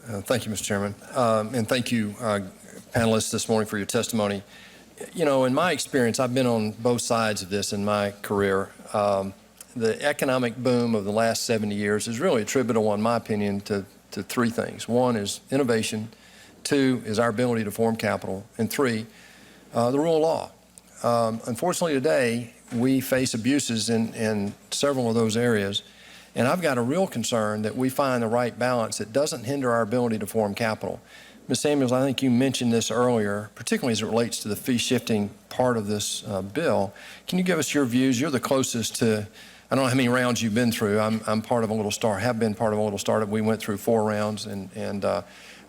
Thank you, Mr. Chairman. And thank you, panelists, this morning for your testimony. You know, in my experience, I've been on both sides of this in my career. The economic boom of the last 70 years is really attributable, in my opinion, to three things. One is innovation. Two is our ability to form capital. And three, the rule of law. Unfortunately, today, we face abuses in several of those areas. And I've got a real concern that we find the right balance that doesn't hinder our ability to form capital. Ms. Samuels, I think you mentioned this earlier, particularly as it relates to the fee shifting part of this bill. Can you give us your views? You're the closest to, I don't know how many rounds you've been through. I'm part of a little start, have been part of a little startup. We went through 4 rounds, and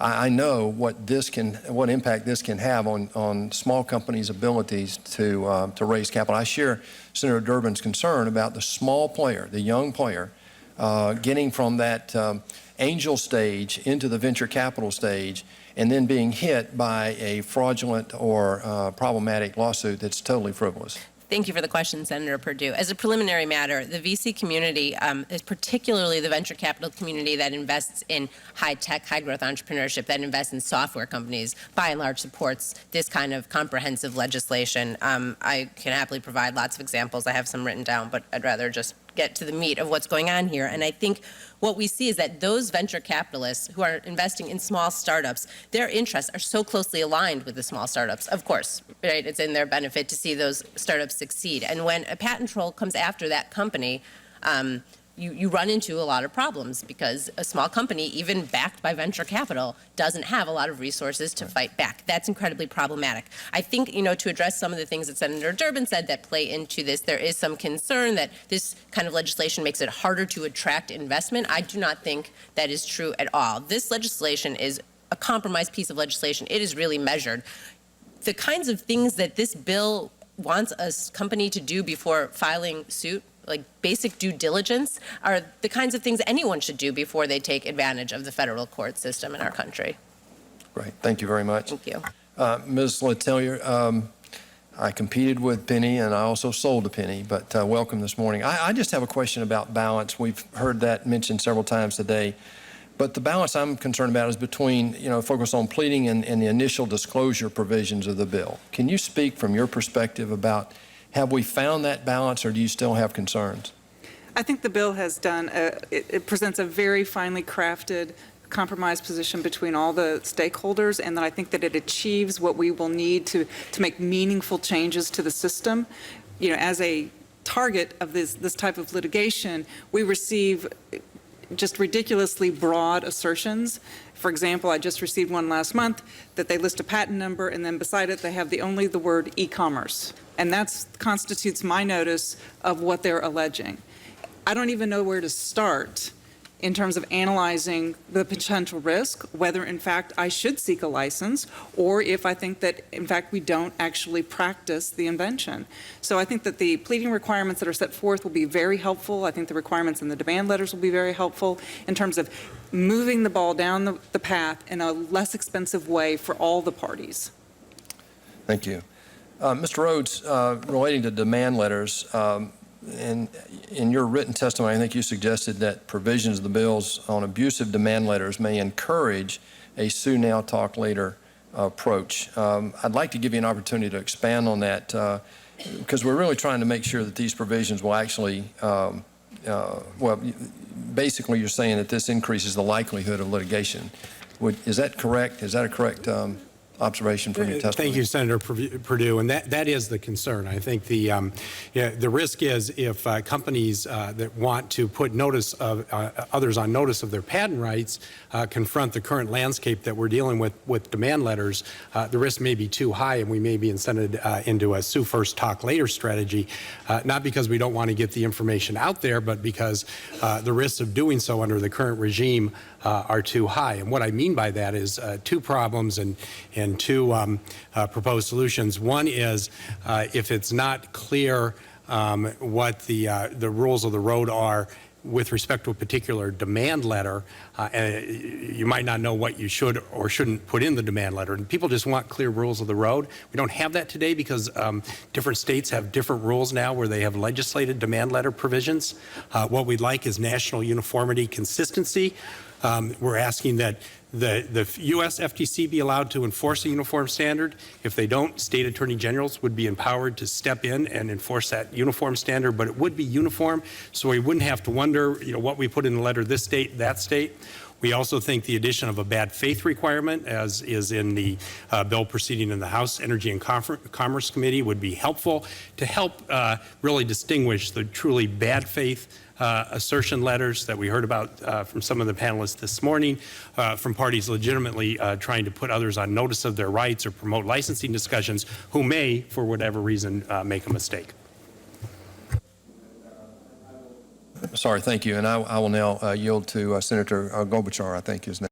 I know what impact this can have on small companies' abilities to raise capital. I share Senator Durbin's concern about the small player, the young player, getting from that angel stage into the venture capital stage and then being hit by a fraudulent or problematic lawsuit that's totally frivolous. Thank you for the question, Senator Perdue. As a preliminary matter, the VC community, is particularly the venture capital community that invests in high-tech, high-growth entrepreneurship, that invests in software companies, by and large supports this kind of comprehensive legislation. I can happily provide lots of examples. I have some written down, but I'd rather just get to the meat of what's going on here. And I think what we see is that those venture capitalists who are investing in small startups, their interests are so closely aligned with the small startups. Of course, right? It's in their benefit to see those startups succeed. And when a patent troll comes after that company, you run into a lot of problems because a small company, even backed by venture capital, doesn't have a lot of resources to fight back. That's incredibly problematic. I think, you know, to address some of the things that Senator Durbin said that play into this, there is some concern that this kind of legislation makes it harder to attract investment. I do not think that is true at all. This legislation is a compromise piece of legislation. It is really measured. The kinds of things that this bill wants a company to do before filing suit, like basic due diligence, are the kinds of things anyone should do before they take advantage of the federal court system in our country. Great. Thank you very much. Thank you. Ms. Letelier, I competed with Penny and I also sold to Penny, but welcome this morning. I just have a question about balance. We've heard that mentioned several times today, but the balance I'm concerned about is between, you know, focus on pleading and the initial disclosure provisions of the bill. Can you speak from your perspective about have we found that balance, or do you still have concerns? I think the bill has done, it presents a very finely crafted compromise position between all the stakeholders, and then I think that it achieves what we will need to make meaningful changes to the system. You know, as a target of this type of litigation, we receive just ridiculously broad assertions. For example, I just received one last month that they list a patent number and then beside it they have only the word e-commerce. And that constitutes my notice of what they're alleging. I don't even know where to start in terms of analyzing the potential risk, whether in fact I should seek a license, or if I think that in fact we don't actually practice the invention. So I think that the pleading requirements that are set forth will be very helpful. I think the requirements in the demand letters will be very helpful in terms of moving the ball down the path in a less expensive way for all the parties. Thank you. Mr. Rhodes, relating to demand letters, in your written testimony, I think you suggested that provisions of the bills on abusive demand letters may encourage a sue now, talk later approach. I'd like to give you an opportunity to expand on that because we're really trying to make sure that these provisions will actually, well, basically you're saying that this increases the likelihood of litigation. Is that correct? Is that a correct observation from your testimony? Thank you, Senator Perdue, and that is the concern. I think the risk is if companies that want to put notice of others on notice of their patent rights confront the current landscape that we're dealing with demand letters, the risk may be too high and we may be incented into a sue first, talk later strategy, not because we don't want to get the information out there, but because the risks of doing so under the current regime are too high. And what I mean by that is two problems and two proposed solutions. One is if it's not clear what the rules of the road are with respect to a particular demand letter, you might not know what you should or shouldn't put in the demand letter. And people just want clear rules of the road. We don't have that today because different states have different rules now where they have legislated demand letter provisions. What we'd like is national uniformity, consistency. We're asking that the U.S. FTC be allowed to enforce a uniform standard. If they don't, state attorney generals would be empowered to step in and enforce that uniform standard, but it would be uniform, so we wouldn't have to wonder, what we put in the letter, this state, that state. We also think the addition of a bad faith requirement, as is in the bill proceeding in the House Energy and Commerce Committee, would be helpful to help really distinguish the truly bad faith assertion letters that we heard about from some of the panelists this morning, from parties legitimately trying to put others on notice of their rights or promote licensing discussions who may, for whatever reason, make a mistake. Sorry, thank you. And I will now yield to Senator Gorbachev, I think his name.